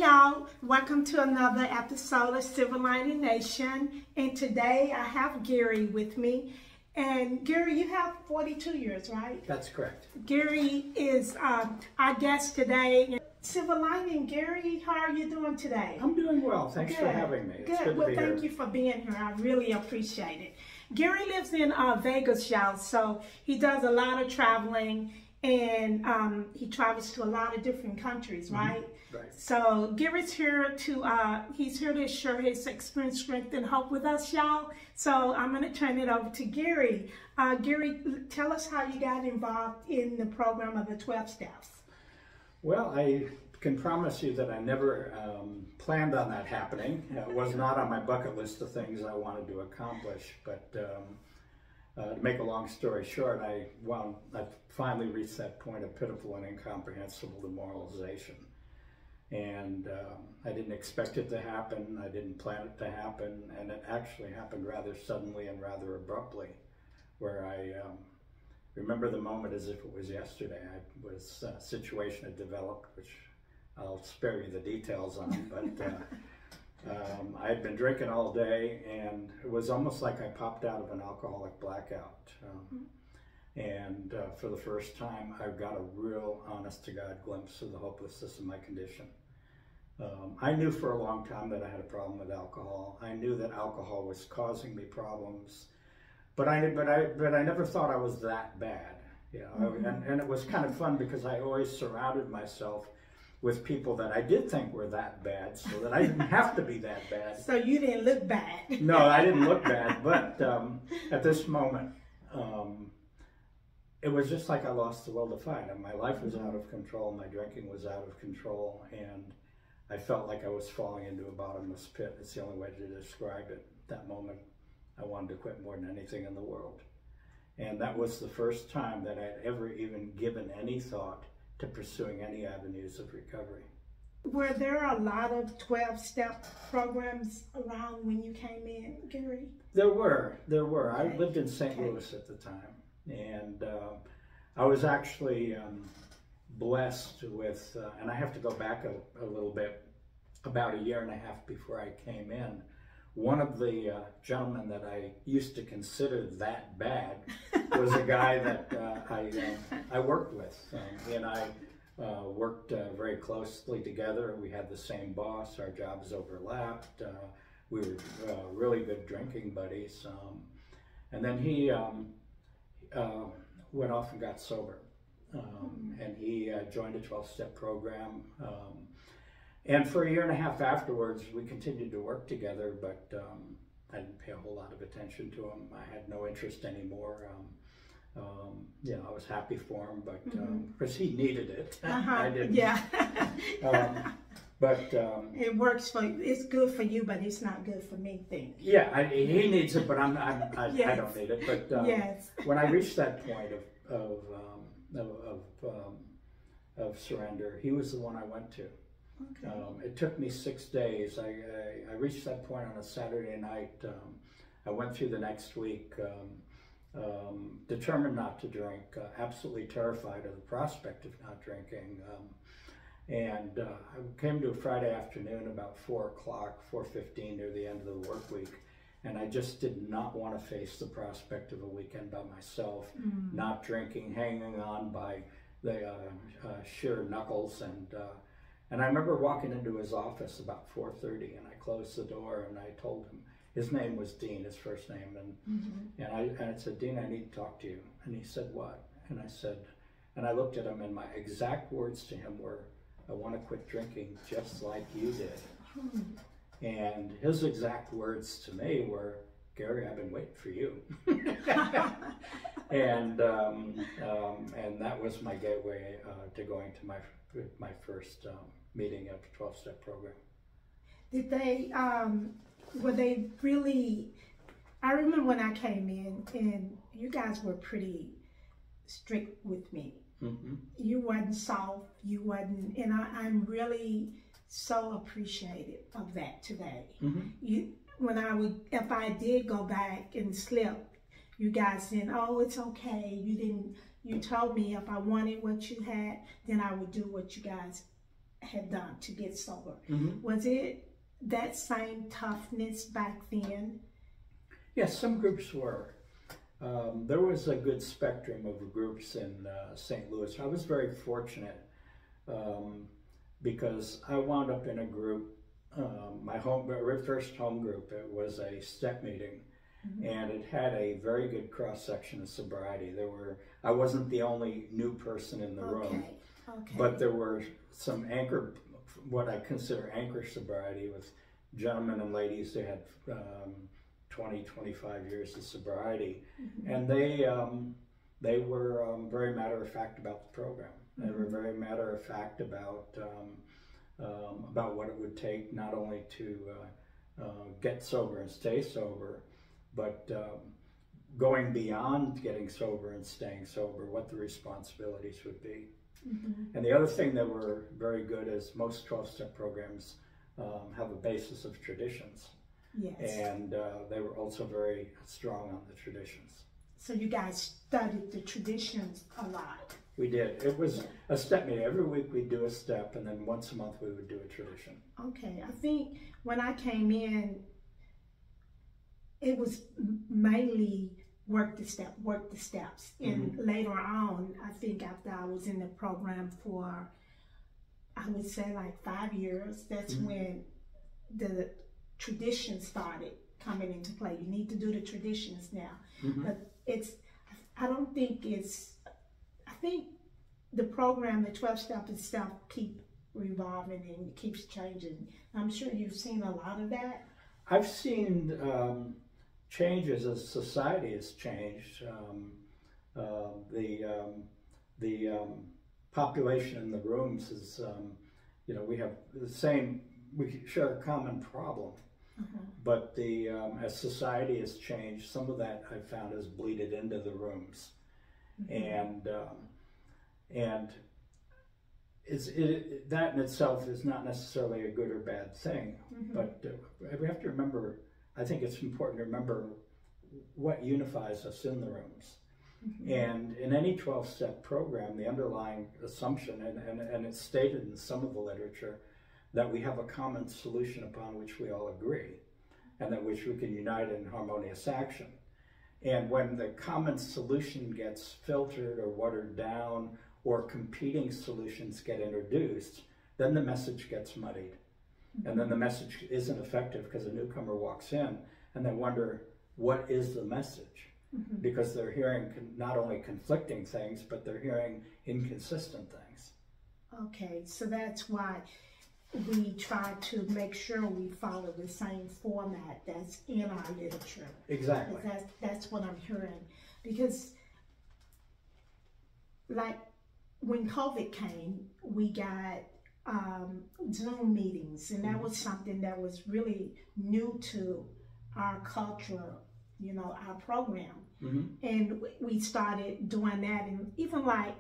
y'all, welcome to another episode of Silver Lining Nation, and today I have Gary with me. And Gary, you have 42 years, right? That's correct. Gary is our guest today. Silver Lining, Gary, how are you doing today? I'm doing well. Thanks for having me. It's good to be here. Thank you for being here. I really appreciate it. Gary lives in Vegas, y'all, so he does a lot of traveling, and he travels to a lot of different countries, right? Right. So Gary's here to, he's here to share his experience, strength, and hope with us, y'all. So I'm going to turn it over to Gary. Gary, tell us how you got involved in the program of the 12 Steps. Well, I can promise you that I never planned on that happening. It was not on my bucket list of things I wanted to accomplish, but to make a long story short, I finally reached that point of pitiful and incomprehensible demoralization. And I didn't expect it to happen, I didn't plan it to happen, and it actually happened rather suddenly and rather abruptly, where I remember the moment as if it was yesterday. A situation had developed, which I'll spare you the details on, but I had been drinking all day, and it was almost like I popped out of an alcoholic blackout. And for the first time, I got a real honest-to-God glimpse of the hopelessness of my condition. I knew for a long time that I had a problem with alcohol. I knew that alcohol was causing me problems, but I never thought I was that bad. You know, and it was kind of fun because I always surrounded myself with people that I did think were that bad, so that I didn't have to be that bad. So you didn't look bad. No, I didn't look bad, but at this moment, it was just like I lost the will to fight. And my life was out of control, my drinking was out of control, and I felt like I was falling into a bottomless pit. It's the only way to describe it. At that moment, I wanted to quit more than anything in the world. And that was the first time that I'd ever even given any thought to pursuing any avenues of recovery. Were there a lot of 12-step programs around when you came in, Gary? There were. Okay. I lived in St. Louis at the time, and I was actually blessed with, and I have to go back a little bit, about a year and a half before I came in. One of the gentlemen that I used to consider that bad was a guy that I worked with. He and I worked very closely together. We had the same boss. Our jobs overlapped. We were really good drinking buddies. And then he went off and got sober. And he joined a 12-step program. And for a year and a half afterwards, we continued to work together, but I didn't pay a whole lot of attention to him. I had no interest anymore. You know, I was happy for him, but of course he needed it. I didn't. Yeah. But it works for you. It's good for you, but it's not good for me. Yeah, he needs it, but Yes. I don't need it. But yes. When I reached that point of surrender, he was the one I went to. Okay. It took me 6 days. I reached that point on a Saturday night. I went through the next week, determined not to drink, absolutely terrified of the prospect of not drinking. And I came to a Friday afternoon about 4 o'clock, 4:15, near the end of the work week. And I just did not want to face the prospect of a weekend by myself, not drinking, hanging on by the sheer knuckles. And I remember walking into his office about 4:30, and I closed the door and I told him, his name was Dean, his first name, and I said, Dean, I need to talk to you. And he said, what? And I said, and I looked at him, and my exact words to him were, I want to quit drinking just like you did. And his exact words to me were, Gary, I've been waiting for you. And that was my gateway to going to my first meeting of the 12-step program. Did they, were they really, I remember when I came in and you guys were pretty strict with me. You wasn't soft, you wasn't, and I'm really so appreciative of that today. If I did go back and slip, you guys said, oh, it's okay, you told me if I wanted what you had, then I would do what you guys had done to get sober. Mm-hmm. Was it that same toughness back then? Yes, some groups were. There was a good spectrum of groups in St. Louis. I was very fortunate because I wound up in a group, my first home group. It was a step meeting, mm-hmm. and it had a very good cross section of sobriety. I wasn't the only new person in the room, but there were some what I consider anchor sobriety with gentlemen and ladies who had 20, 25 years of sobriety, mm-hmm. and they were very matter of fact about the program. Mm-hmm. They were very matter of fact about what it would take not only to get sober and stay sober, but going beyond getting sober and staying sober, what the responsibilities would be. Mm-hmm. And the other thing that were very good is most 12-step programs have a basis of traditions. Yes. And they were also very strong on the traditions. So you guys studied the traditions a lot. We did. It was a step meeting. Every week we'd do a step, and then once a month we would do a tradition. Okay. I think when I came in, it was mainly work the steps. And mm-hmm. later on, I think after I was in the program for, I would say like 5 years, that's mm-hmm. when the traditions started coming into play. You need to do the traditions now. Mm-hmm. But I think the program, the 12-step itself, keep revolving and it keeps changing. I'm sure you've seen a lot of that. I've seen changes as society has changed. The population in the rooms is, we have we share a common problem. Mm-hmm. But as society has changed, some of that I've found has bleeded into the rooms, mm-hmm. and that in itself is not necessarily a good or bad thing. Mm-hmm. But we have to remember. I think it's important to remember what unifies us in the rooms. Mm-hmm. And in any 12-step program, the underlying assumption, and it's stated in some of the literature, that we have a common solution upon which we all agree, and that which we can unite in harmonious action. And when the common solution gets filtered or watered down, or competing solutions get introduced, then the message gets muddied. Mm-hmm. And then the message isn't effective because a newcomer walks in and they wonder, what is the message? Mm-hmm. Because they're hearing not only conflicting things, but they're hearing inconsistent things. Okay, so that's why we try to make sure we follow the same format that's in our literature. Exactly. That's what I'm hearing. Because, like, when COVID came, we got Zoom meetings, and that was something that was really new to our culture, our program. Mm-hmm. And we started doing that, and even like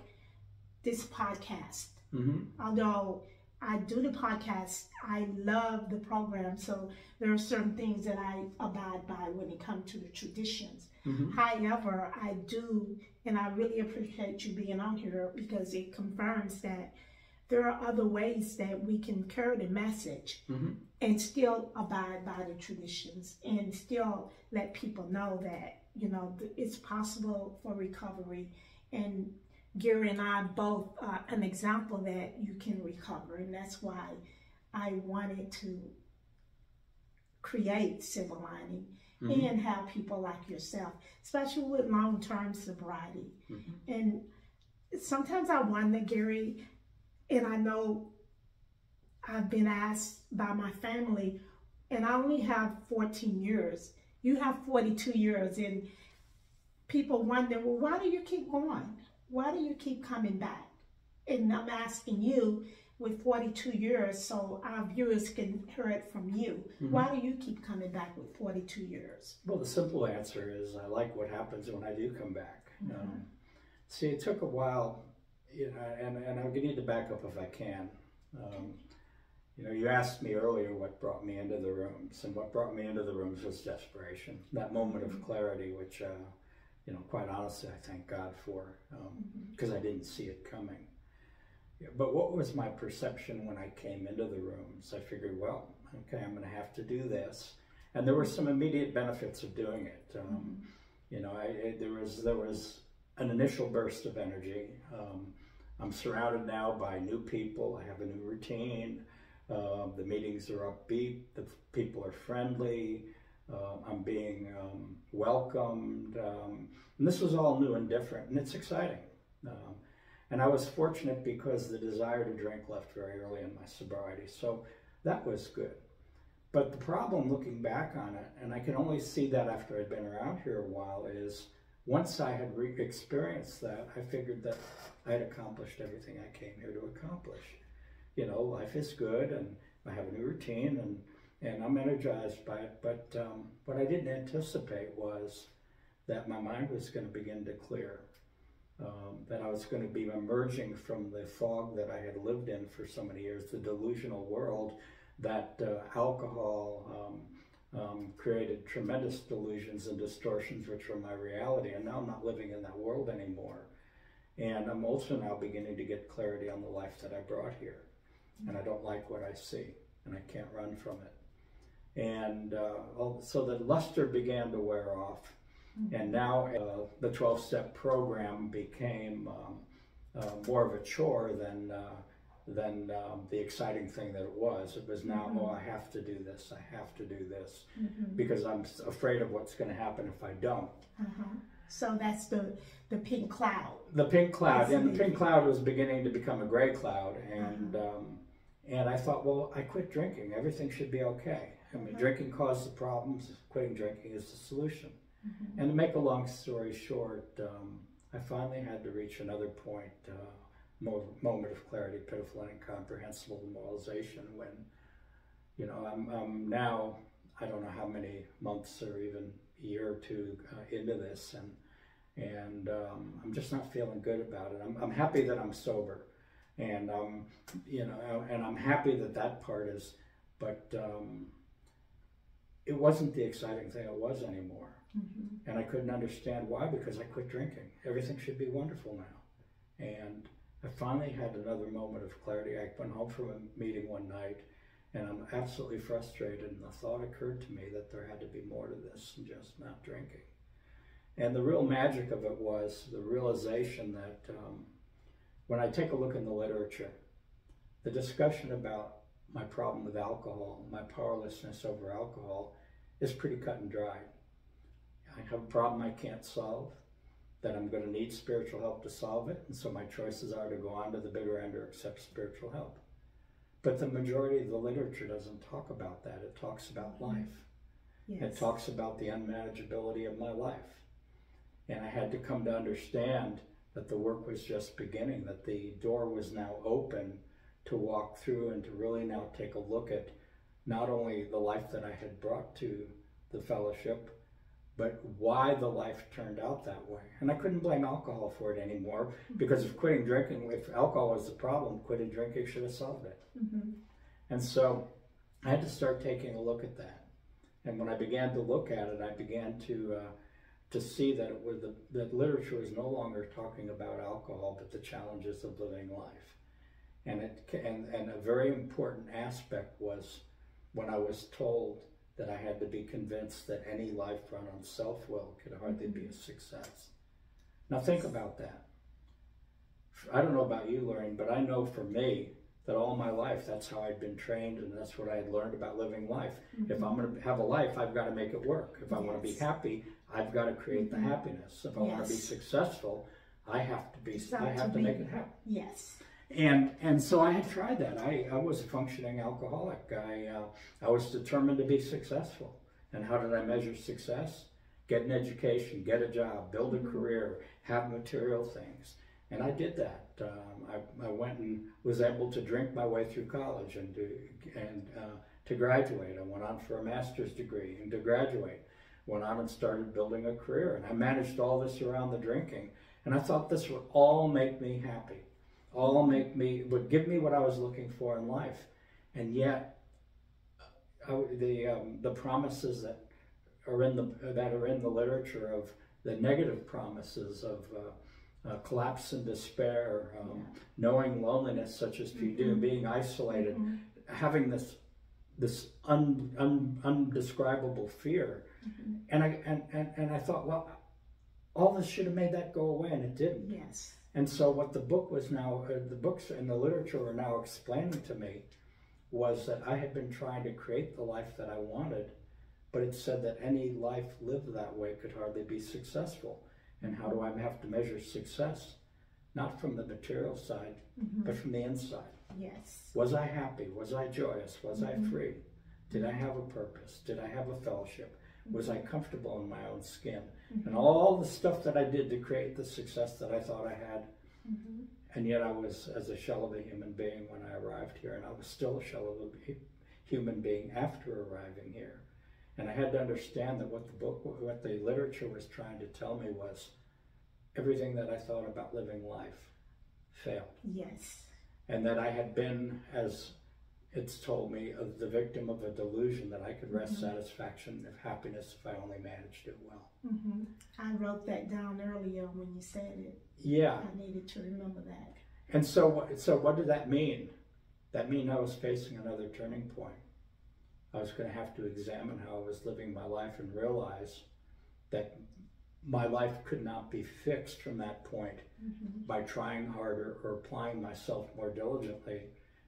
this podcast. Mm-hmm. Although I do the podcast, I love the program, so there are certain things that I abide by when it comes to the traditions. Mm-hmm. However, I do, and I really appreciate you being on here because it confirms that there are other ways that we can carry the message mm-hmm. and still abide by the traditions and still let people know that, it's possible for recovery. And Gary and I both are an example that you can recover, and that's why I wanted to create Silver Lining mm-hmm. and have people like yourself, especially with long-term sobriety. Mm-hmm. And sometimes I wonder, Gary, and I know I've been asked by my family, and I only have 14 years. You have 42 years, and people wonder, well, why do you keep going? Why do you keep coming back? And I'm asking you with 42 years so our viewers can hear it from you. Mm-hmm. Why do you keep coming back with 42 years? Well, the simple answer is I like what happens when I do come back. Mm-hmm. See, it took a while, and I need to back up if I can. You asked me earlier what brought me into the rooms, and what brought me into the rooms was desperation, that moment of clarity, which, quite honestly, I thank God for, because I didn't see it coming. But what was my perception when I came into the rooms? I figured, well, okay, I'm going to have to do this. And there were some immediate benefits of doing it. You know, there was an initial burst of energy. I'm surrounded now by new people. I have a new routine. The meetings are upbeat. The people are friendly. I'm being welcomed. And this was all new and different, and it's exciting. And I was fortunate because the desire to drink left very early in my sobriety. So that was good. But the problem looking back on it, and I can only see that after I'd been around here a while, is once I had experienced that, I figured that I had accomplished everything I came here to accomplish. You know, life is good, and I have a new routine, and I'm energized by it. But what I didn't anticipate was that my mind was going to begin to clear. That I was going to be emerging from the fog that I had lived in for so many years, the delusional world that alcohol created tremendous delusions and distortions, which were my reality. And now I'm not living in that world anymore. And I'm also now beginning to get clarity on the life that I brought here. And I don't like what I see, and I can't run from it. And so the luster began to wear off. And now the 12-step program became more of a chore than the exciting thing that it was. It was now, oh, I have to do this, I have to do this, because I'm afraid of what's going to happen if I don't. So that's the pink cloud. The pink cloud, and the pink cloud was beginning to become a gray cloud, and I thought, well, I quit drinking, everything should be okay. I mean, drinking caused the problems, quitting drinking is the solution. And to make a long story short, I finally had to reach another point, moment of clarity, pitiful and incomprehensible demoralization, when, you know, I'm now, I don't know how many months or even a year or two into this, and I'm just not feeling good about it. I'm happy that I'm sober, and you know, and I'm happy that that part is, but it wasn't the exciting thing it was anymore. And I couldn't understand why, because I quit drinking. Everything should be wonderful now. And I finally had another moment of clarity. I went home from a meeting one night, and I'm absolutely frustrated, and the thought occurred to me that there had to be more to this than just not drinking. And the real magic of it was the realization that when I take a look in the literature, the discussion about my problem with alcohol, my powerlessness over alcohol, is pretty cut and dry. I have a problem I can't solve, that I'm going to need spiritual help to solve it, and so my choices are to go on to the bitter end or accept spiritual help. But the majority of the literature doesn't talk about that. It talks about life. Yes. It talks about the unmanageability of my life. And I had to come to understand that the work was just beginning, that the door was now open to walk through and to really now take a look at not only the life that I had brought to the fellowship, but why the life turned out that way. And I couldn't blame alcohol for it anymore, because if quitting drinking, if alcohol was the problem, quitting drinking should have solved it. And so I had to start taking a look at that. And when I began to look at it, I began to see that it was that literature was no longer talking about alcohol, but the challenges of living life. And a very important aspect was when I was told that I had to be convinced that any life run on self-will could hardly be a success. Now think about that. I don't know about you, Lorraine, but I know for me that all my life, that's how I'd been trained, and that's what I had learned about living life. If I'm going to have a life, I've got to make it work. If I want to be happy, I've got to create the happiness. If I want to be successful, I have to make it happen. Yes. And so I had tried that. I was a functioning alcoholic. I was determined to be successful. And how did I measure success? Get an education, get a job, build a career, have material things. And I did that. I went and was able to drink my way through college and to graduate. I went on for a master's degree, and to graduate, went on and started building a career. And I managed all this around the drinking. And I thought this would all make me happy. Would give me what I was looking for in life. And yet, the promises that are in the literature, of the negative promises collapse and despair, knowing loneliness such as you do, being isolated, having this undescribable fear. And I thought, well, all this should have made that go away, and it didn't. Yes. And so what the book was now, the books and the literature were now explaining to me was that I had been trying to create the life that I wanted, but it said that any life lived that way could hardly be successful. And how do I have to measure success? Not from the material side, but from the inside. Yes. Was I happy? Was I joyous? Was I free? Did I have a purpose? Did I have a fellowship? Was I comfortable in my own skin? And all the stuff that I did to create the success that I thought I had. And yet I was as a shell of a human being when I arrived here, and I was still a shell of a human being after arriving here. And I had to understand that what the literature was trying to tell me was everything that I thought about living life failed. Yes. And that I had been, as it's told me, the victim of a delusion that I could wrest satisfaction of happiness if I only managed it well. I wrote that down earlier when you said it. Yeah. I needed to remember that. And so what did that mean? That mean I was facing another turning point. I was going to have to examine how I was living my life and realize that my life could not be fixed from that point by trying harder or applying myself more diligently,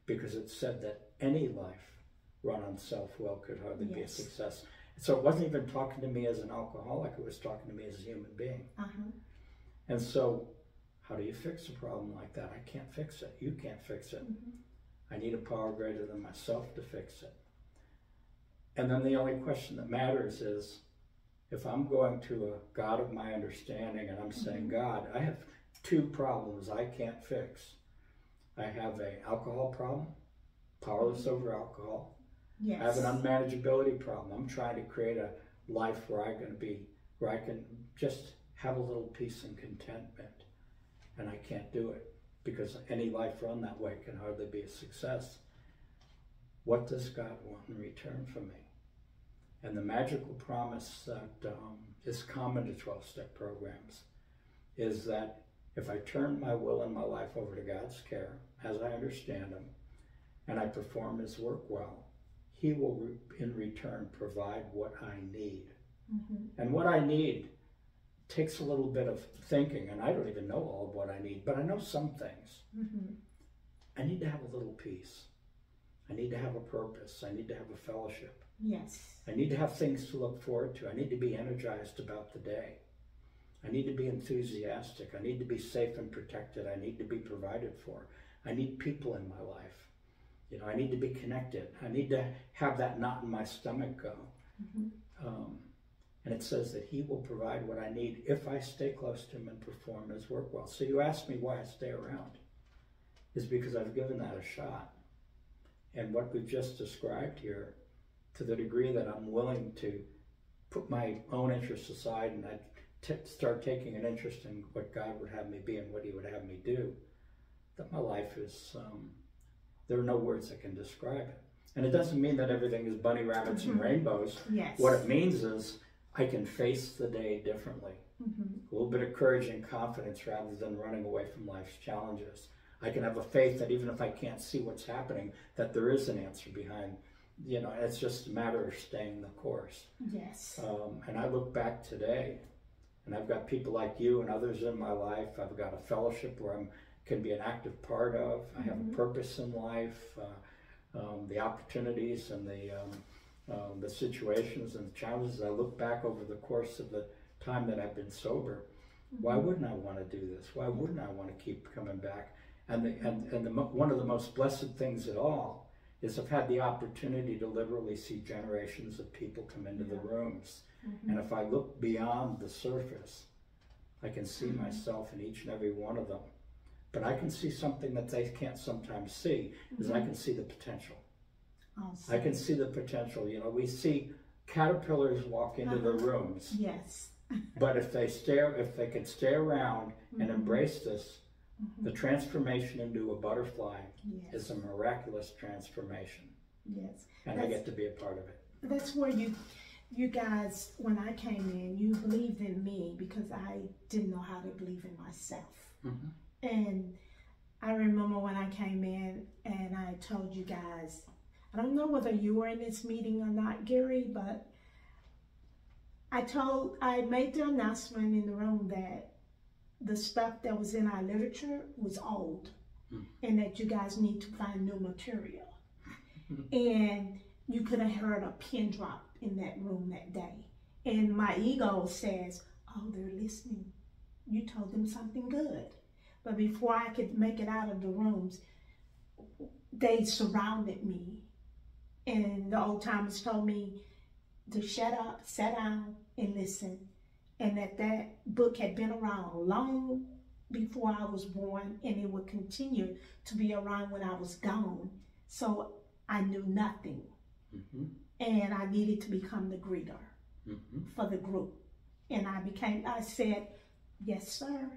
because it said that any life run on self-will could hardly be a success. So it wasn't even talking to me as an alcoholic, it was talking to me as a human being. And so how do you fix a problem like that? I can't fix it. You can't fix it. I need a power greater than myself to fix it. And then the only question that matters is, if I'm going to a God of my understanding and I'm saying, God, I have two problems I can't fix. I have an alcohol problem, powerless over alcohol. Yes. I have an unmanageability problem. I'm trying to create a life where I can just have a little peace and contentment. And I can't do it, because any life run that way can hardly be a success. What does God want in return from me? And the magical promise that is common to 12-step programs is that if I turn my will and my life over to God's care, as I understand Him, and I perform His work well, He will in return provide what I need. And what I need takes a little bit of thinking, and I don't even know all of what I need, but I know some things. I need to have a little peace. I need to have a purpose. I need to have a fellowship. Yes. I need to have things to look forward to. I need to be energized about the day. I need to be enthusiastic. I need to be safe and protected. I need to be provided for. I need people in my life. You know, I need to be connected. I need to have that knot in my stomach go. And it says that He will provide what I need if I stay close to Him and perform His work well. So you ask me why I stay around. Is because I've given that a shot. And what we've just described here, to the degree that I'm willing to put my own interests aside and I start taking an interest in what God would have me be and what He would have me do, that my life is, there are no words that can describe it. And it doesn't mean that everything is bunny rabbits and rainbows. Yes. What it means is I can face the day differently. A little bit of courage and confidence rather than running away from life's challenges. I can have a faith that even if I can't see what's happening, that there is an answer behind. You know, it's just a matter of staying the course. Yes. And I look back today, and I've got people like you and others in my life. I've got a fellowship where I can be an active part of. I have a purpose in life. The opportunities and the situations and the challenges. I look back over the course of the time that I've been sober. Why wouldn't I want to do this? Why wouldn't I want to keep coming back? And one of the most blessed things at all is I've had the opportunity to literally see generations of people come into the rooms. And if I look beyond the surface, I can see myself in each and every one of them. But I can see something that they can't sometimes see, is I can see the potential. Awesome. I can see the potential. You know, we see caterpillars walk into the rooms. Yes. But if they could stay around and embrace this, the transformation into a butterfly is a miraculous transformation. Yes. And I get to be a part of it. That's where you guys, when I came in, you believed in me because I didn't know how to believe in myself. Mm-hmm. And I remember when I came in and I told you guys, I don't know whether you were in this meeting or not, Gary, but I made the announcement in the room that the stuff that was in our literature was old, and that you guys need to find new material. And you could have heard a pin drop in that room that day. And my ego says, oh, they're listening. You told them something good. But before I could make it out of the rooms, they surrounded me. And the old timers told me to shut up, sit down, and listen. And that book had been around long before I was born, and it would continue to be around when I was gone. So I knew nothing. Mm-hmm. And I needed to become the greeter for the group. And I said, yes, sir.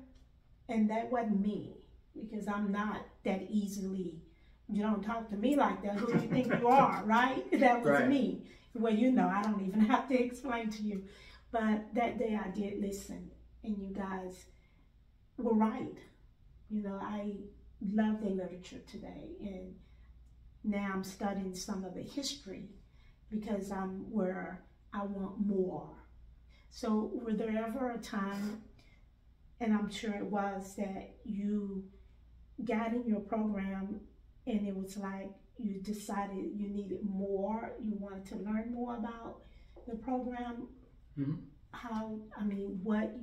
And that wasn't me, because I'm not that easily, you don't talk to me like that. Who do you think you are, right? That was right. Me. Well, you know, I don't even have to explain to you. But that day I did listen, and you guys were right. You know, I love the literature today, and now I'm studying some of the history because I'm where I want more. So were there ever a time, and I'm sure it was, that you got in your program and it was like you decided you needed more, you wanted to learn more about the program? Mm-hmm. What,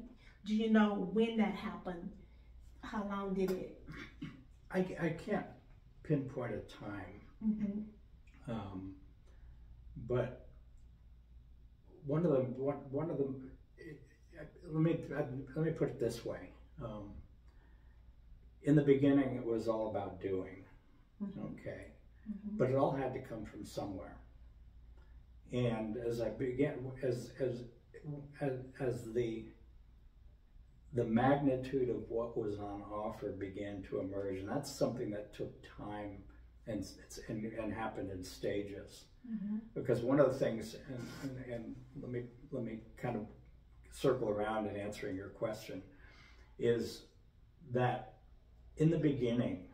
do you know when that happened? How long did it? I can't pinpoint a time. Mm-hmm. But one of them, let me put it this way. In the beginning, it was all about doing, okay? Mm-hmm. But it all had to come from somewhere. And as I began, as the magnitude of what was on offer began to emerge, and that's something that took time and happened in stages. Mm-hmm. Because one of the things, and let me kind of circle around in answering your question, is that in the beginning,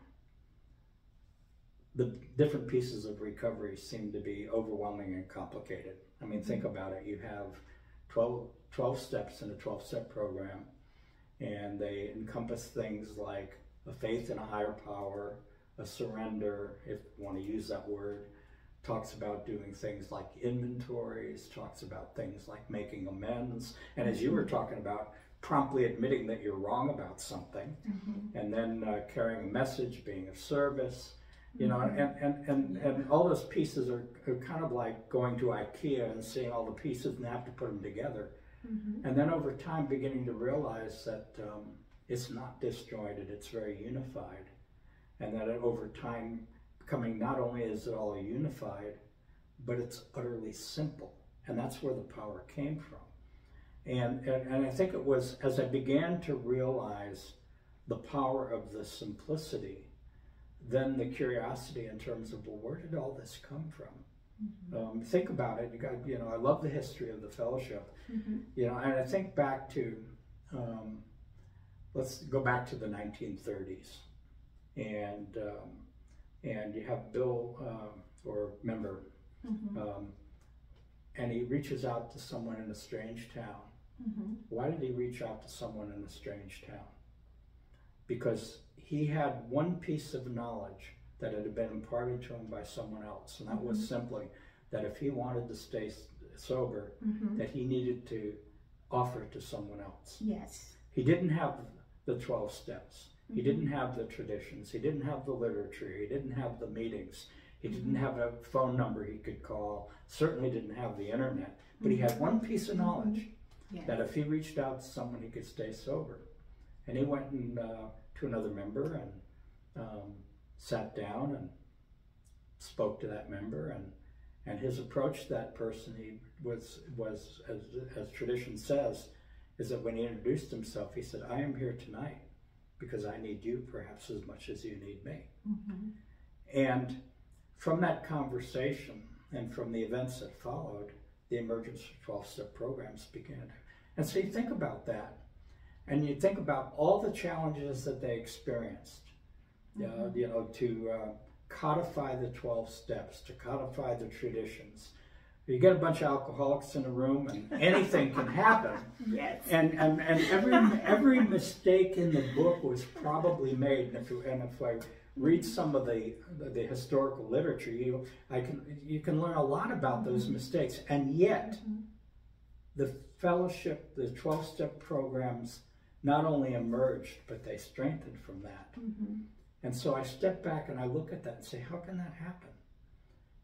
the different pieces of recovery seem to be overwhelming and complicated. I mean, think about it. You have 12 steps in a 12-step program, and they encompass things like a faith in a higher power, a surrender, if you want to use that word, talks about doing things like inventories, talks about things like making amends, and as you were talking about, promptly admitting that you're wrong about something, and then carrying a message, being of service, you know, and all those pieces are kind of like going to IKEA and seeing all the pieces and have to put them together. And then over time beginning to realize that it's not disjointed, it's very unified. And that over time becoming, not only is it all unified, but it's utterly simple. And that's where the power came from. And I think it was as I began to realize the power of the simplicity, then the curiosity in terms of, well, where did all this come from? Think about it. I love the history of the fellowship. You know, and I think back to, let's go back to the 1930s, and you have Bill or member, and he reaches out to someone in a strange town. Why did he reach out to someone in a strange town? Because he had one piece of knowledge that had been imparted to him by someone else, and that was simply that if he wanted to stay sober, that he needed to offer it to someone else. Yes. He didn't have the 12 steps. He didn't have the traditions. He didn't have the literature. He didn't have the meetings. He didn't have a phone number he could call. Certainly didn't have the internet. But he had one piece of knowledge, that if he reached out to someone, he could stay sober. And he went and to another member and sat down and spoke to that member, and his approach to that person, he was as tradition says, is that when he introduced himself, he said, "I am here tonight because I need you perhaps as much as you need me." And from that conversation and from the events that followed, the emergence of 12-step programs began. And so you think about that, and you think about all the challenges that they experienced, to codify the 12 steps, to codify the traditions. You get a bunch of alcoholics in a room, and anything can happen. Yes. And every mistake in the book was probably made. And if I read some of the historical literature, you can learn a lot about those mistakes. And yet, the fellowship, the 12-step programs, not only emerged, but they strengthened from that. And so I step back and I look at that and say, how can that happen?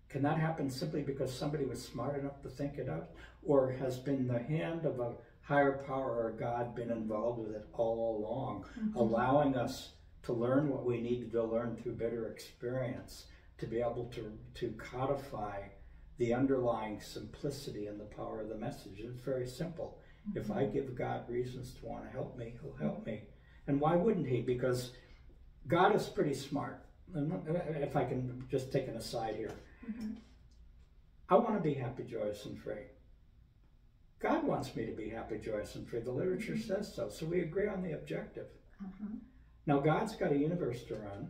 Can that happen simply because somebody was smart enough to think it out? Or has been the hand of a higher power or God been involved with it all along, allowing us to learn what we needed to learn through bitter experience, to be able to codify the underlying simplicity and the power of the message? It's very simple. If I give God reasons to want to help me, he'll help me. And why wouldn't he? Because God is pretty smart. And if I can just take an aside here. I want to be happy, joyous, and free. God wants me to be happy, joyous, and free. The literature says so. So we agree on the objective. Now, God's got a universe to run,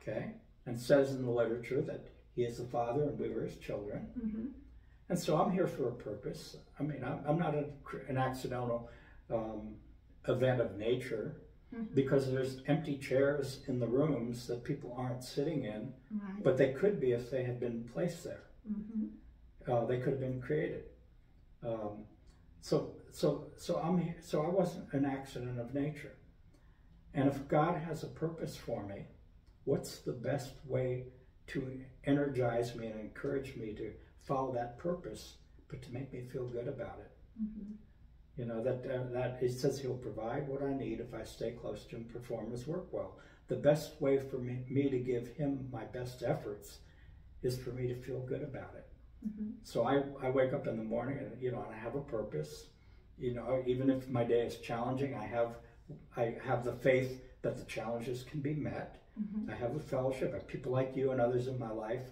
okay? And says in the literature that he is the Father and we were his children. And so I'm here for a purpose. I mean, I'm not an accidental event of nature. Because there's empty chairs in the rooms that people aren't sitting in, but they could be if they had been placed there. They could have been created. So I'm here. So I wasn't an accident of nature. And if God has a purpose for me, what's the best way to energize me and encourage me to follow that purpose, but to make me feel good about it? You know, that it says he'll provide what I need if I stay close to him, perform his work well. The best way for me to give him my best efforts is for me to feel good about it. So I wake up in the morning and, and I have a purpose. Even if my day is challenging, I have the faith that the challenges can be met. I have a fellowship. I have people like you and others in my life.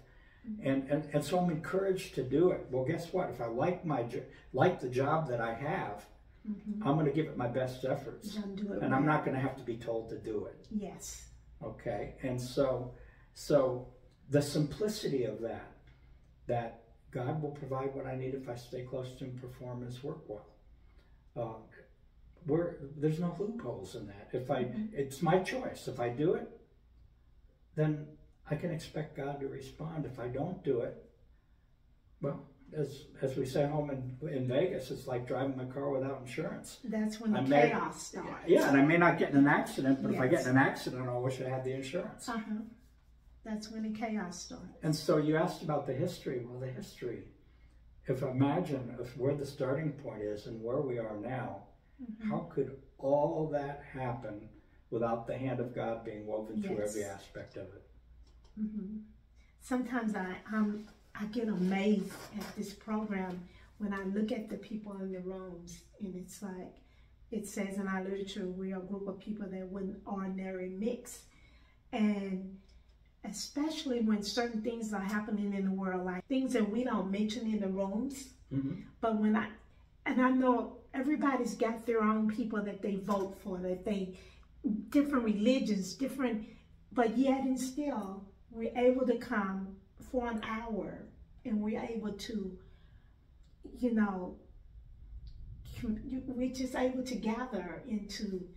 And so I'm encouraged to do it. Well, guess what? If I like the job that I have, I'm going to give it my best efforts. And I'm not going to have to be told to do it. Yes. Okay. And so the simplicity of that God will provide what I need if I stay close to him and perform his work well. There's no loopholes in that. It's my choice. If I do it, then I can expect God to respond. If I don't do it, well, as we say home in Vegas, it's like driving my car without insurance. That's when the chaos starts. Yeah, and I may not get in an accident, but if I get in an accident, I wish I had the insurance. That's when the chaos starts. And so you asked about the history. Well, the history, if where the starting point is and where we are now, how could all that happen without the hand of God being woven through every aspect of it? Sometimes I get amazed at this program when I look at the people in the rooms, and it's like it says in our literature, we are a group of people that wouldn't ordinary mix. And especially when certain things are happening in the world, like things that we don't mention in the rooms. But I know everybody's got their own people that they vote for, different religions, but yet and still, we're able to come for an hour and we're able to, we're just able to gather and to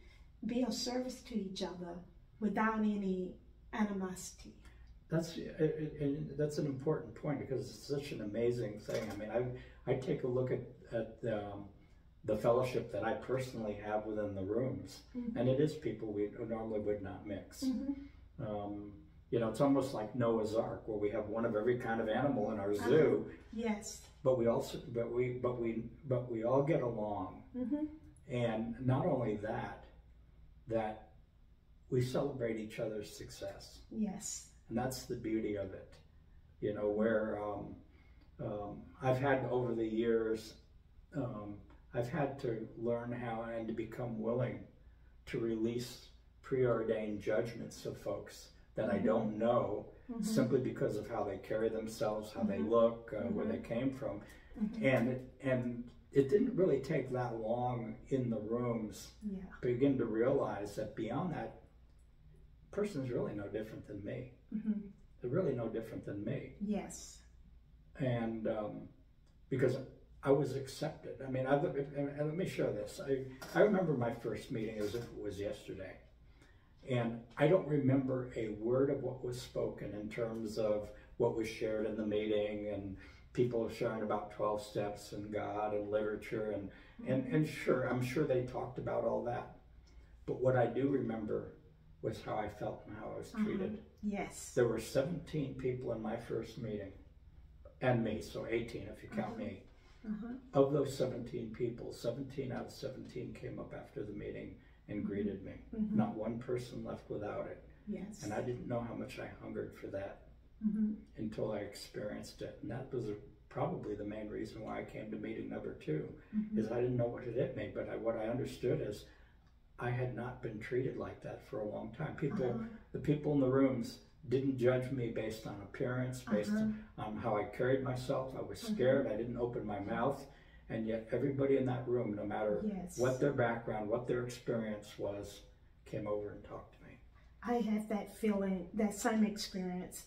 be of service to each other without any animosity. That's an important point because it's such an amazing thing. I mean, I take a look at the fellowship that I personally have within the rooms, and it is people we normally would not mix. It's almost like Noah's Ark, where we have one of every kind of animal in our zoo. Yes. But we all get along, and not only that we celebrate each other's success. Yes. And that's the beauty of it, where I've had over the years, I've had to learn how and to become willing to release preordained judgments of folks that I don't know, simply because of how they carry themselves, how they look, where they came from. And it didn't really take that long in the rooms to begin to realize that beyond that, person's really no different than me. They're really no different than me. Yes. And because I was accepted. I mean, and let me share this. I remember my first meeting as if it was yesterday. And I don't remember a word of what was spoken in terms of what was shared in the meeting, and people sharing about 12 steps and God and literature. And sure, I'm sure they talked about all that. But what I do remember was how I felt and how I was treated. Yes. There were 17 people in my first meeting, and me, so 18 if you count me. Of those 17 people, 17 out of 17 came up after the meeting and greeted me. Not one person left without it. Yes. And I didn't know how much I hungered for that until I experienced it. And that was probably the main reason why I came to meeting number 2, is I didn't know what had hit me, but what I understood is I had not been treated like that for a long time. The people in the rooms didn't judge me based on appearance, based on how I carried myself. I was scared. I didn't open my mouth. And yet everybody in that room, no matter what their background, what their experience was, came over and talked to me. I had that feeling, that same experience.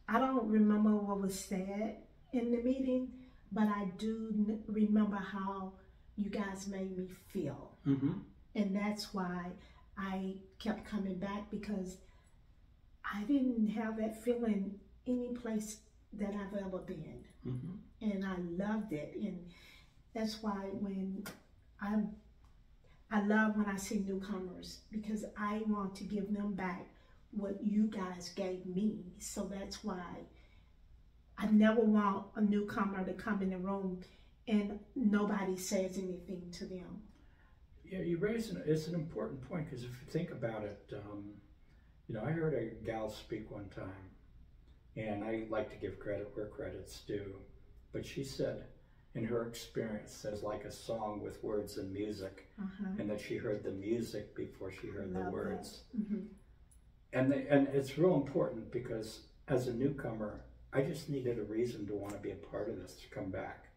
I don't remember what was said in the meeting, but I do remember how you guys made me feel. And that's why I kept coming back, because I didn't have that feeling any place that I've ever been. And I loved it. And that's why when I love when I see newcomers, because I want to give them back what you guys gave me. So that's why I never want a newcomer to come in the room and nobody says anything to them. Yeah, you raise it's an important point, because if you think about it, you know, I heard a gal speak one time, and I like to give credit where credit's due, but she said in her experience there's like a song with words and music, and that she heard the music before she heard the words. And it's real important, because as a newcomer, I just needed a reason to want to be a part of this, to come back.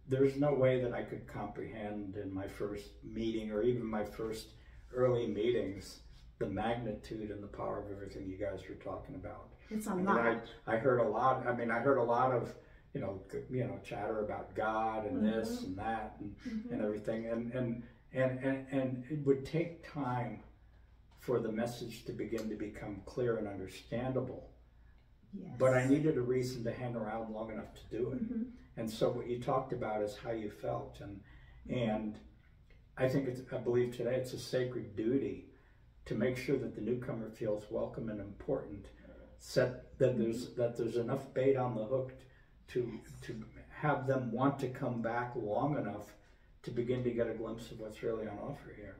There's no way that I could comprehend in my first meeting, or even my first early meetings, the magnitude and the power of everything you guys were talking about. It's a lot. I heard a lot. I mean, I heard a lot of, you know, chatter about God and this and that and everything. And it would take time for the message to begin to become clear and understandable. But I needed a reason to hang around long enough to do it. And so what you talked about is how you felt, and I think I believe today it's a sacred duty to make sure that the newcomer feels welcome and important, that there's enough bait on the hook to have them want to come back long enough to begin to get a glimpse of what's really on offer here.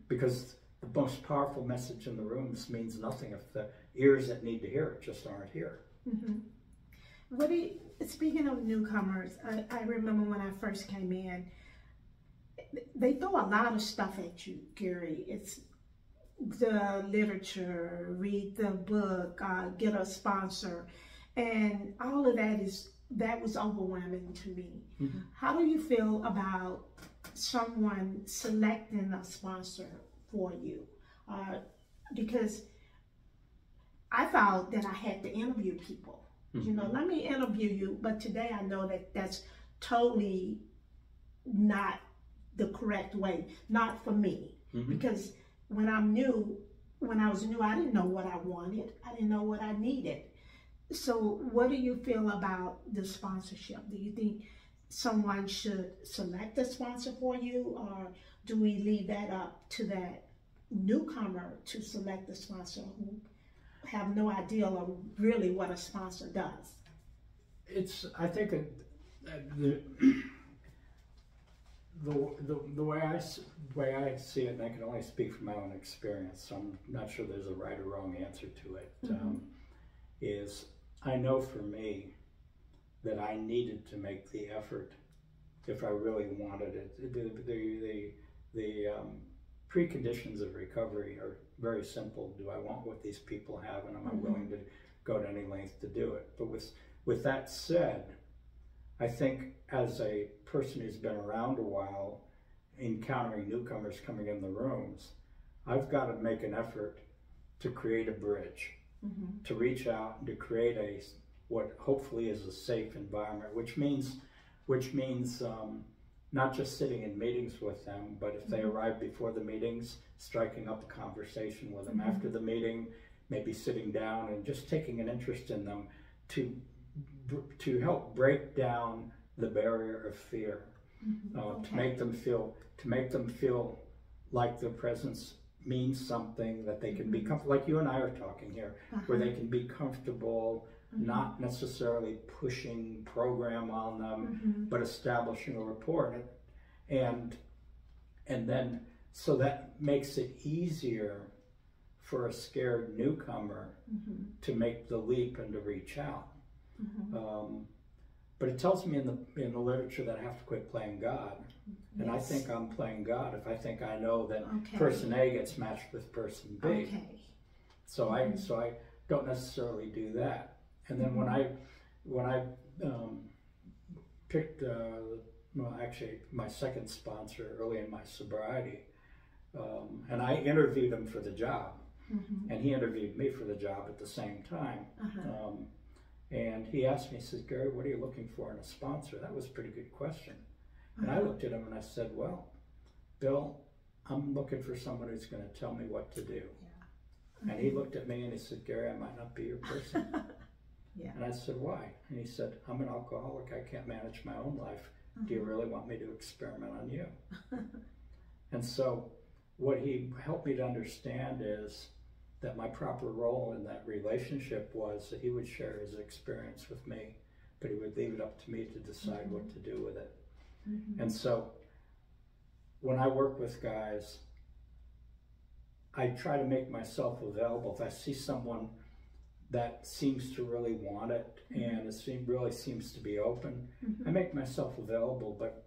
Because the most powerful message in the rooms means nothing if the ears that need to hear it just aren't here. Speaking of newcomers, I remember when I first came in, they throw a lot of stuff at you, Gary. It's the literature, read the book, get a sponsor, and all of that was overwhelming to me. How do you feel about someone selecting a sponsor for you? Because I thought that I had to interview people. You know, let me interview you, but today I know that that's totally not the correct way, not for me. Because when I was new, I didn't know what I wanted. I didn't know what I needed. So what do you feel about the sponsorship? Do you think someone should select a sponsor for you, or do we leave that up to that newcomer to select the sponsor who have no idea of really what a sponsor does? I think the way I see it, and I can only speak from my own experience, so I'm not sure there's a right or wrong answer to it, is I know for me that I needed to make the effort if I really wanted it. The preconditions of recovery are very simple. Do I want what these people have, and am I willing go to any length to do it. But with that said, I think as a person who's been around a while, encountering newcomers coming in the rooms, I've got to make an effort to create a bridge, to reach out and to create what hopefully is a safe environment, which means not just sitting in meetings with them, but if they arrive before the meetings, striking up a conversation with them after the meeting, maybe sitting down and just taking an interest in them to help break down the barrier of fear, to make them feel like their presence means something, that they can be comfortable, like you and I are talking here, where they can be comfortable, not necessarily pushing program on them, but establishing a rapport. And then, so that makes it easier for a scared newcomer to make the leap and to reach out. But it tells me in the literature that I have to quit playing God. And I think I'm playing God if I think I know that person A gets matched with person B. So I don't necessarily do that. And then when I picked well, actually my second sponsor early in my sobriety, and I interviewed him for the job, and he interviewed me for the job at the same time. And he asked me, he says, "Gary, what are you looking for in a sponsor?" That was a pretty good question. And I looked at him and I said, "Well, Bill, I'm looking for someone who's going to tell me what to do." And he looked at me and he said, "Gary, I might not be your person." And I said, "Why?" And he said, "I'm an alcoholic. I can't manage my own life. Do you really want me to experiment on you?" And so what he helped me to understand is that my proper role in that relationship was that he would share his experience with me, but he would leave it up to me to decide what to do with it. And so when I work with guys, I try to make myself available. If I see someone that seems to really want it and really seems to be open, I make myself available, but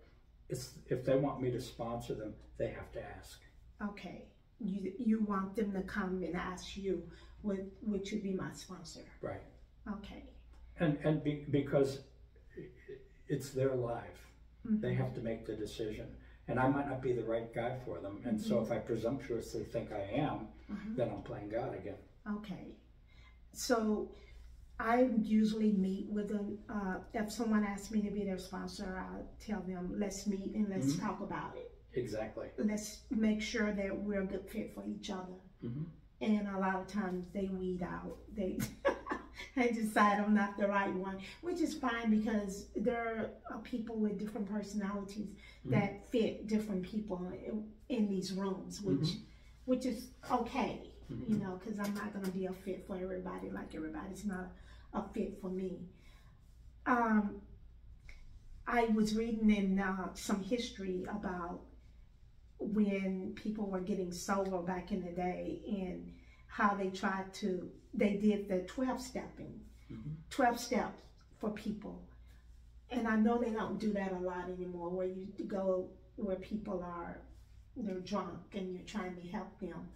if they want me to sponsor them, they have to ask. Okay. You want them to come and ask you, would you be my sponsor? Right. Okay. Because it's their life. They have to make the decision. And I might not be the right guy for them. And so if I presumptuously think I am, then I'm playing God again. Okay. So I usually meet with them. If someone asks me to be their sponsor, I'll tell them, let's meet and let's talk about it. Exactly. Let's make sure that we're a good fit for each other. And a lot of times they weed out. They decide I'm not the right one, which is fine because there are people with different personalities that fit different people in these rooms, which is okay, you know, because I'm not going to be a fit for everybody like everybody's not a fit for me. I was reading in some history about when people were getting sober back in the day and how they did the 12-stepping, 12 steps for people. And I know they don't do that a lot anymore, where you go where people they're drunk and you're trying to help them.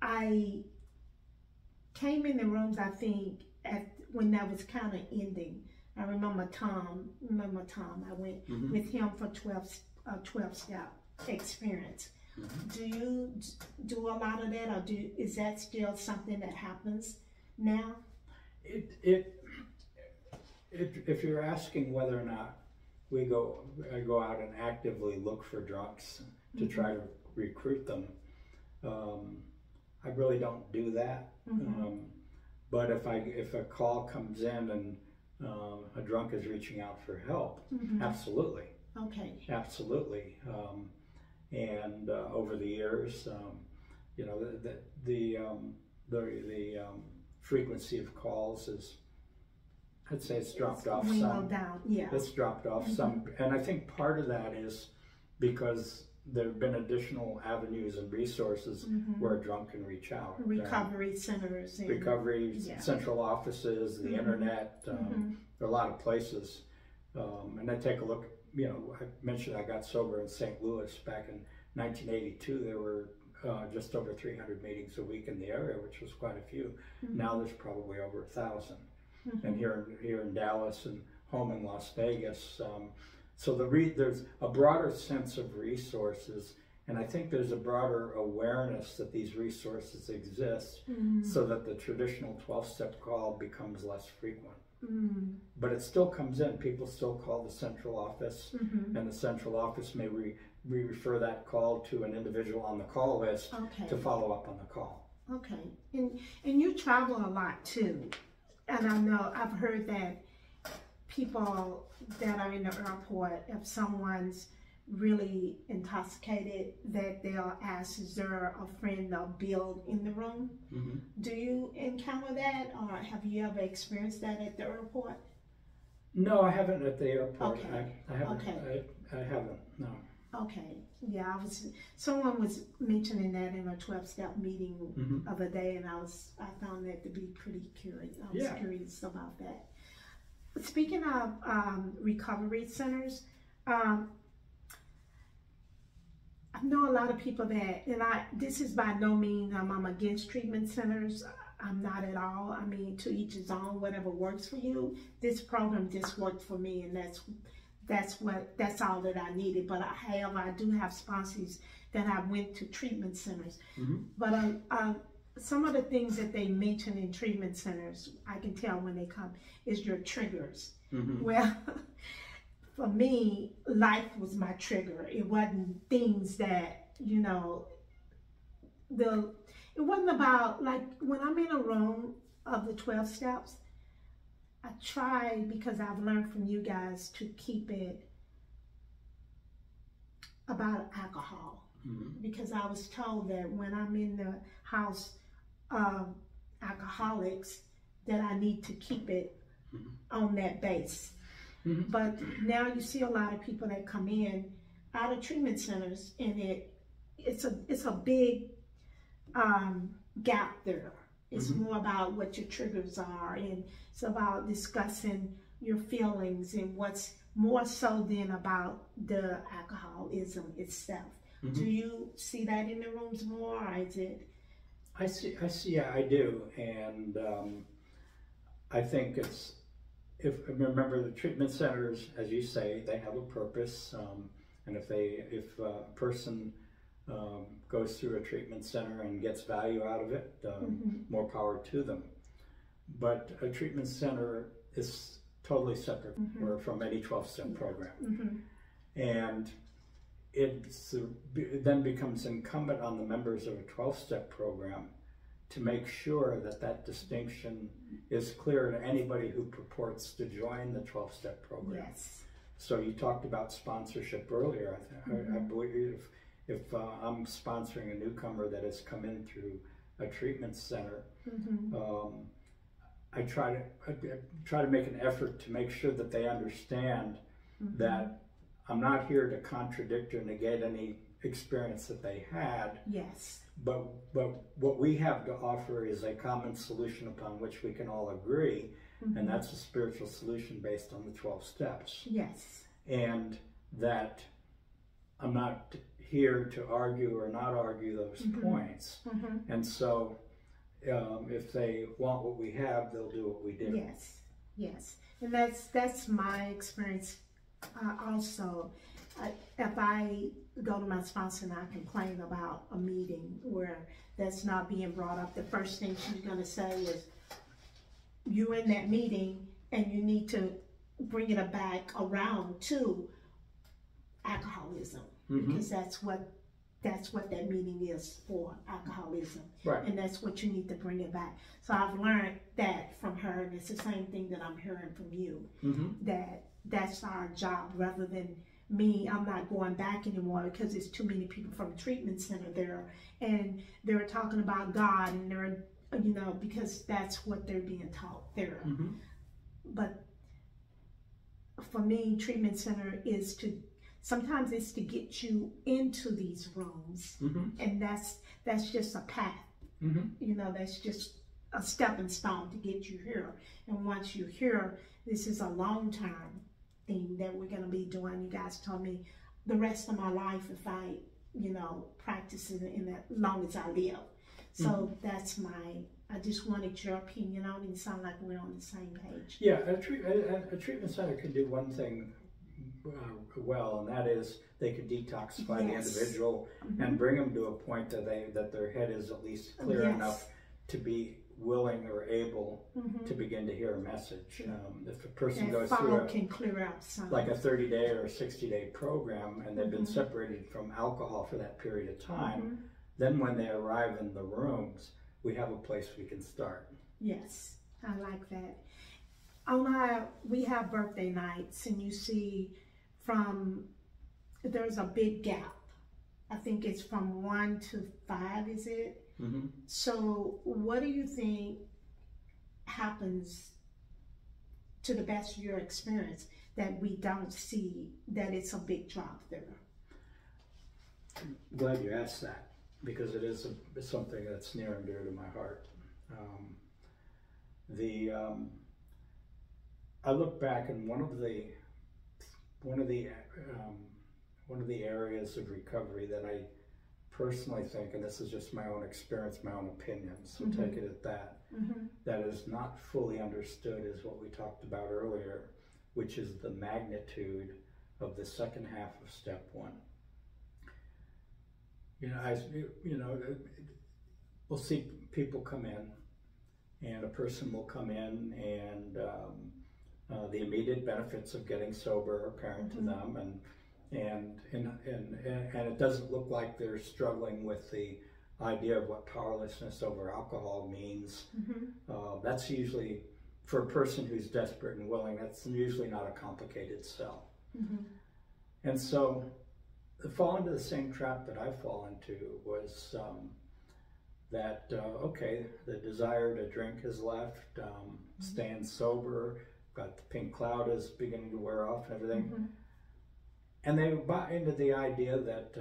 I came in the rooms, I think, when that was kind of ending. I remember Tom. I went with him for 12-step experience. Do you do a lot of that, or is that still something that happens now? If you're asking whether or not I go out and actively look for drunks to try to recruit them, I really don't do that. But if a call comes in and a drunk is reaching out for help, absolutely. Okay. Absolutely. And over the years, you know, the frequency of calls is, I'd say it's dropped off some. Down. Yeah. It's dropped off some, and I think part of that is because there have been additional avenues and resources where a drunk can reach out. Recovery centers. Recovery central offices, the internet. There are a lot of places, and I take a look. You know, I mentioned I got sober in St. Louis back in 1982. There were just over 300 meetings a week in the area, which was quite a few. Now there's probably over 1,000. And here in Dallas and home in Las Vegas. So there's a broader sense of resources, and I think there's a broader awareness that these resources exist, so that the traditional 12-step call becomes less frequent. But it still comes in. People still call the central office, and the central office may refer that call to an individual on the call list to follow up on the call. Okay, and you travel a lot too, and I know I've heard that people that are in the airport, if someone's really intoxicated, that they'll ask, is there a friend or Bill in the room? Do you encounter that, or have you ever experienced that at the airport? No, I haven't at the airport. Okay. I haven't. I haven't. No. Okay. Yeah, someone was mentioning that in a 12-step meeting of a day, and I found that to be pretty curious. I was curious about that. Speaking of recovery centers, I know a lot of people that, and this is by no means I'm against treatment centers. I'm not at all. I mean, to each his own, whatever works for you. This program just worked for me, and that's all that I needed. But however, I do have sponsors that I went to treatment centers. But some of the things that they mention in treatment centers, I can tell when they come, is your triggers. Well, for me, life was my trigger. It wasn't things that, you know, it wasn't about, like, when I'm in a room of the 12 steps, I try, because I've learned from you guys, to keep it about alcohol. Because I was told that when I'm in the house of alcoholics, that I need to keep it on that base. But now you see a lot of people that come in out of treatment centers, and it's a big gap there. It's more about what your triggers are, and it's about discussing your feelings and what's more so than about the alcoholism itself. Do you see that in the rooms more, or is it? I see, yeah, I do, and I think remember the treatment centers, as you say, they have a purpose, and if a person goes through a treatment center and gets value out of it, more power to them. But a treatment center is totally separate from any 12-step program, and it then becomes incumbent on the members of a 12-step program to make sure that that distinction is clear to anybody who purports to join the 12-step program. Yes. So you talked about sponsorship earlier. I believe if I'm sponsoring a newcomer that has come in through a treatment center, I try to make an effort to make sure that they understand that I'm not here to contradict or negate any experience that they had. Yes. But what we have to offer is a common solution upon which we can all agree, and that's a spiritual solution based on the 12 steps. Yes. And that I'm not here to argue or not argue those points. And so if they want what we have, they'll do what we do. Yes, yes. And that's my experience also. If I go to my sponsor and I complain about a meeting where that's not being brought up, the first thing she's going to say is, you're in that meeting and you need to bring it back around to alcoholism, because that's what that meeting is for, alcoholism. Right. And that's what you need to bring it back. So I've learned that from her, and it's the same thing that I'm hearing from you, that's our job, rather than me, I'm not going back anymore because there's too many people from the treatment center there, and they're talking about God, and they're, you know, because that's what they're being taught there. But for me, treatment center is sometimes it's to get you into these rooms, and that's just a path. You know, that's just a stepping stone to get you here. And once you're here, this is a long-term thing that we're going to be doing. You guys told me the rest of my life, if I practicing in as long as I live. So that's I just wanted your opinion on it. It sounded like we're on the same page. Yeah, a treatment center can do one thing well, and that is they could detoxify the individual and bring them to a point that their head is at least clear enough to be willing or able to begin to hear a message. If a person goes through can clear out some. like a 30-day or a 60-day program and they've been separated from alcohol for that period of time, then when they arrive in the rooms, we have a place we can start. Yes, I like that. We have birthday nights, and you see there's a big gap. I think it's from 1 to 5, is it? So what do you think happens, to the best of your experience, that we don't see that it's a big drop there? I'm glad you asked that, because it is something that's near and dear to my heart. I look back, and one of the areas of recovery that I personally think, and this is just my own experience, my own opinion, so take it at that, that is not fully understood is what we talked about earlier, which is the magnitude of the second half of step 1. We'll see people come in, and a person will come in, and the immediate benefits of getting sober are apparent to them, and it doesn't look like they're struggling with the idea of what powerlessness over alcohol means. That's usually, for a person who's desperate and willing, that's usually not a complicated sell. And so to fall into the same trap that I fall into was okay, the desire to drink has left, staying sober, got the pink cloud is beginning to wear off and everything. And they bought into the idea that,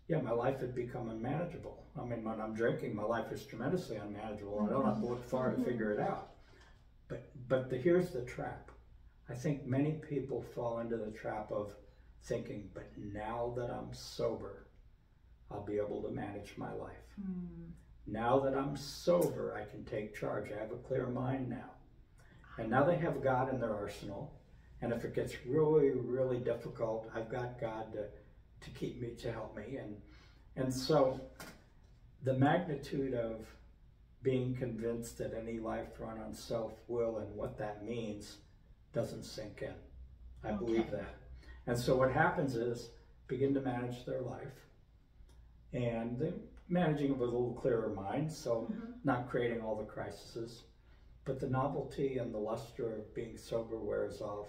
my life had become unmanageable. I mean, when I'm drinking, my life is tremendously unmanageable. I don't have to look far to figure it out. But here's the trap. I think many people fall into the trap of thinking, but now that I'm sober, I'll be able to manage my life. Now that I'm sober, I can take charge. I have a clear mind now. And now they have God in their arsenal. And if it gets really, really difficult, I've got God to keep me, to help me. And so the magnitude of being convinced that any life run on self-will and what that means doesn't sink in. I believe that. And so what happens is, begin to manage their life, and they're managing it with a little clearer mind, so not creating all the crises, but the novelty and the luster of being sober wears off,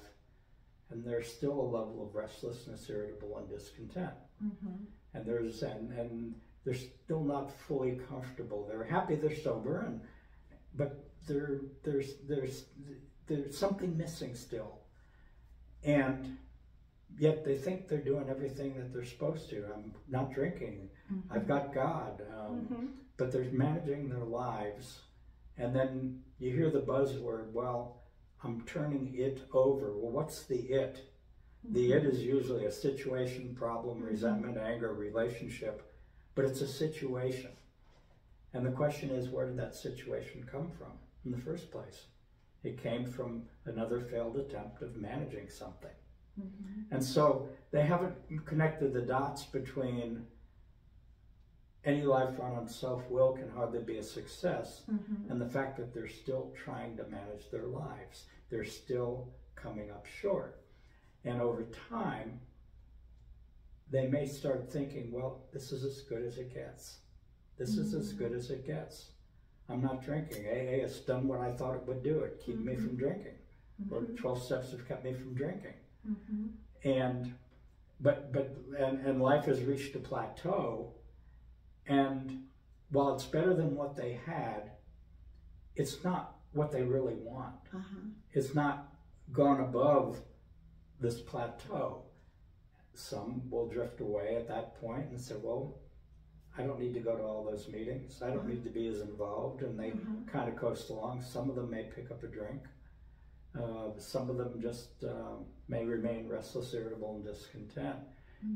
and there's still a level of restlessness, irritable, and discontent. And they're still not fully comfortable. They're happy they're sober, but there's something missing still. And yet they think they're doing everything that they're supposed to. I'm not drinking. I've got God. But they're managing their lives. And then you hear the buzzword, well, I'm turning it over. Well, what's the it? The it is usually a situation, problem, resentment, anger, relationship. But it's a situation. And the question is, where did that situation come from in the first place? It came from another failed attempt of managing something. And so they haven't connected the dots between any life run on self-will can hardly be a success, and the fact that they're still trying to manage their lives. They're still coming up short. And over time, they may start thinking, well, this is as good as it gets. This is as good as it gets. I'm not drinking. AA has done what I thought it would do. It keep me from drinking. Or 12 steps have kept me from drinking. And life has reached a plateau, and while it's better than what they had, it's not what they really want. It's not gone above this plateau. Some will drift away at that point and say, well, I don't need to go to all those meetings. I don't need to be as involved, and they kind of coast along. Some of them may pick up a drink. Some of them just may remain restless, irritable, and discontent.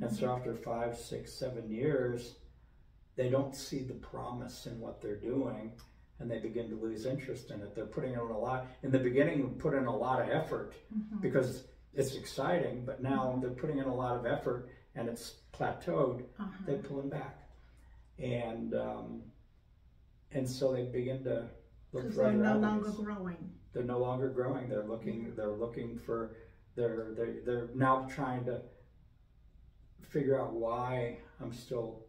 And so after 5, 6, 7 years, they don't see the promise in what they're doing, and they begin to lose interest in it. They're putting in a lot. In the beginning, we put in a lot of effort because it's exciting, but now they're putting in a lot of effort and it's plateaued. They're pulling back. And so they begin to look for other avenues. They're no longer growing. They're no longer growing. They're looking for, they're now trying to figure out why I'm still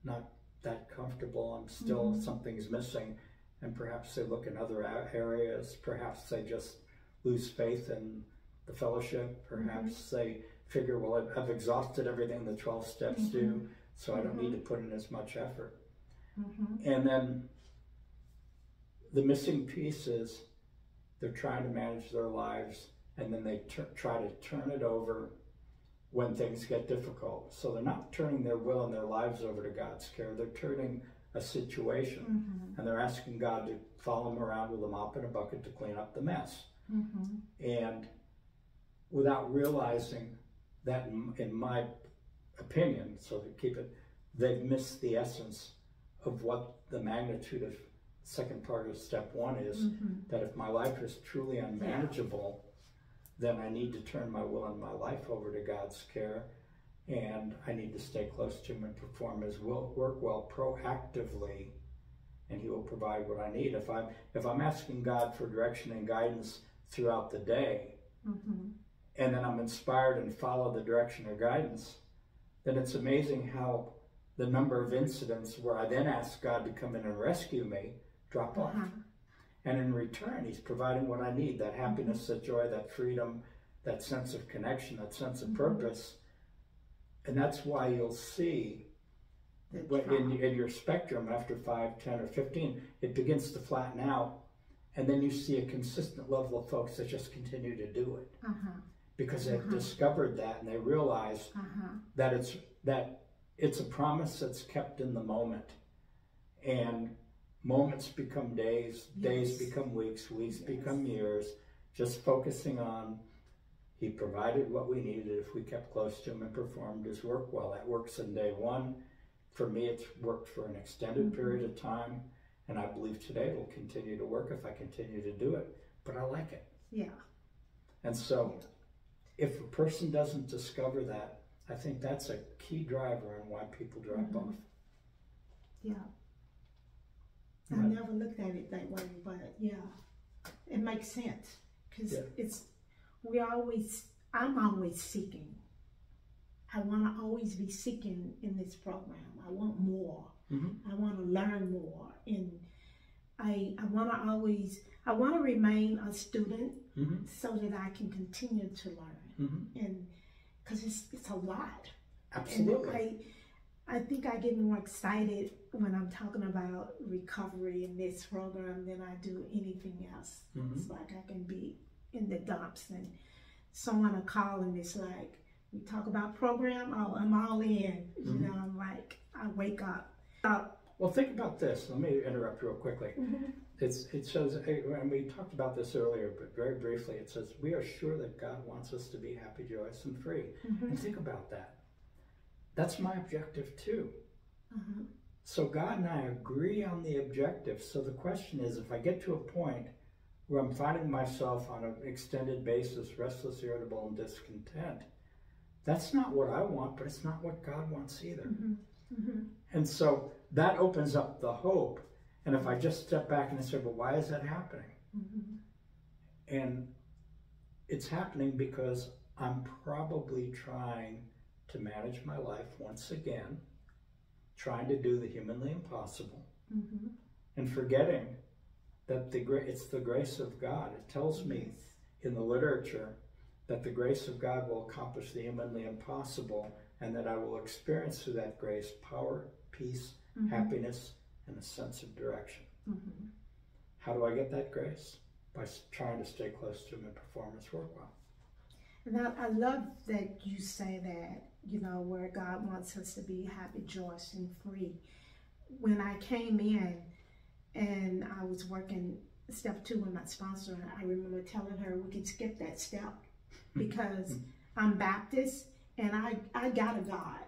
not that comfortable. I'm still, something's missing. And perhaps they look in other areas. Perhaps they just lose faith in the fellowship. Perhaps they figure, well, I've exhausted everything the 12 steps do, so I don't need to put in as much effort. And then the missing piece is they're trying to manage their lives, and then they try to turn it over when things get difficult. So they're not turning their will and their lives over to God's care. They're turning a situation, and they're asking God to follow them around with a mop and a bucket to clean up the mess. And without realizing that, in my opinion, so to keep it, they've missed the essence of what the magnitude of second part of step 1 is, that if my life is truly unmanageable, then I need to turn my will and my life over to God's care, and I need to stay close to Him and perform His work well proactively, and He will provide what I need. If I'm asking God for direction and guidance throughout the day, and then I'm inspired and follow the direction or guidance, then it's amazing how the number of incidents where I then ask God to come in and rescue me drop off. And in return, He's providing what I need, that happiness, that joy, that freedom, that sense of connection, that sense of purpose. And that's why you'll see in your spectrum after 5, 10, or 15, it begins to flatten out. And then you see a consistent level of folks that just continue to do it. Because they've discovered that, and they realize that it's a promise that's kept in the moment. And moments become days, days become weeks, weeks become years, just focusing on He provided what we needed if we kept close to Him and performed His work well. That works in day 1. For me, it's worked for an extended period of time, and I believe today it will continue to work if I continue to do it, but I like it. And so if a person doesn't discover that, I think that's a key driver in why people drop off. I never looked at it that way, but it makes sense, because I'm always seeking. I want to always be seeking in this program. I want more. I want to learn more, and I want to remain a student so that I can continue to learn, and because it's a lot. Absolutely. And I think I get more excited when I'm talking about recovery in this program than I do anything else. It's like I can be in the dumps and someone will call and it's like, we talk about program, oh, I'm all in. You know, I'm like, I wake up. Well, think about this. Let me interrupt real quickly. It says, and we talked about this earlier, but very briefly, it says, we are sure that God wants us to be happy, joyous, and free. And think about that. That's my objective too. So God and I agree on the objective. So the question is, if I get to a point where I'm finding myself on an extended basis, restless, irritable, and discontent, that's not what I want, but it's not what God wants either. And so that opens up the hope. And if I just step back and I say, well, why is that happening? And it's happening because I'm probably trying to manage my life once again, trying to do the humanly impossible, and forgetting that it's the grace of God. It tells me in the literature that the grace of God will accomplish the humanly impossible, and that I will experience through that grace power, peace, happiness, and a sense of direction. How do I get that grace? By trying to stay close to Him and perform His work well. And I love that you say that, you know, where God wants us to be happy, joyous, and free. When I came in and I was working step 2 with my sponsor, I remember telling her we could skip that step because I'm Baptist And I got a God.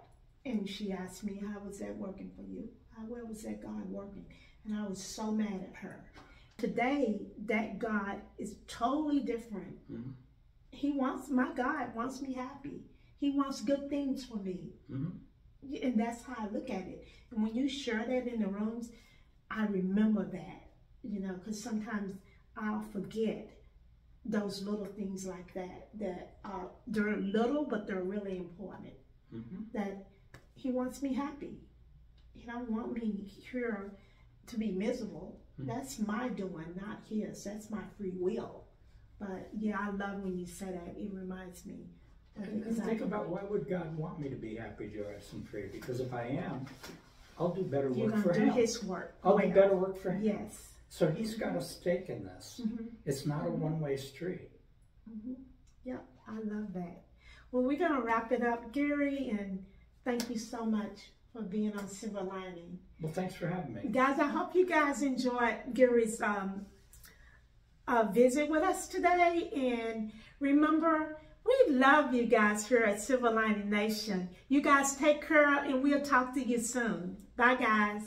And she asked me, how was that working for you? Where was that God working? And I was so mad at her. Today, that God is totally different. My God wants me happy. He wants good things for me. And that's how I look at it. And when you share that in the rooms, I remember that, you know, because sometimes I'll forget those little things like that they're little, but they're really important. That he wants me happy. He don't want me here to be miserable. That's my doing, not his. That's my free will. But yeah, I love when you say that. It reminds me. And think about, why would God want me to be happy, joyous, and free? Because if I am, I'll do better work for him. You're going to do his work. I'll do better work for him. Yes. So he's got a stake in this. It's not a one-way street. Yep, I love that. Well, we're going to wrap it up, Gary, and thank you so much for being on Silver Lining. Well, thanks for having me. Guys, I hope you guys enjoyed Gary's visit with us today. And remember, we love you guys here at Silver Lining Nation. You guys take care, and we'll talk to you soon. Bye, guys.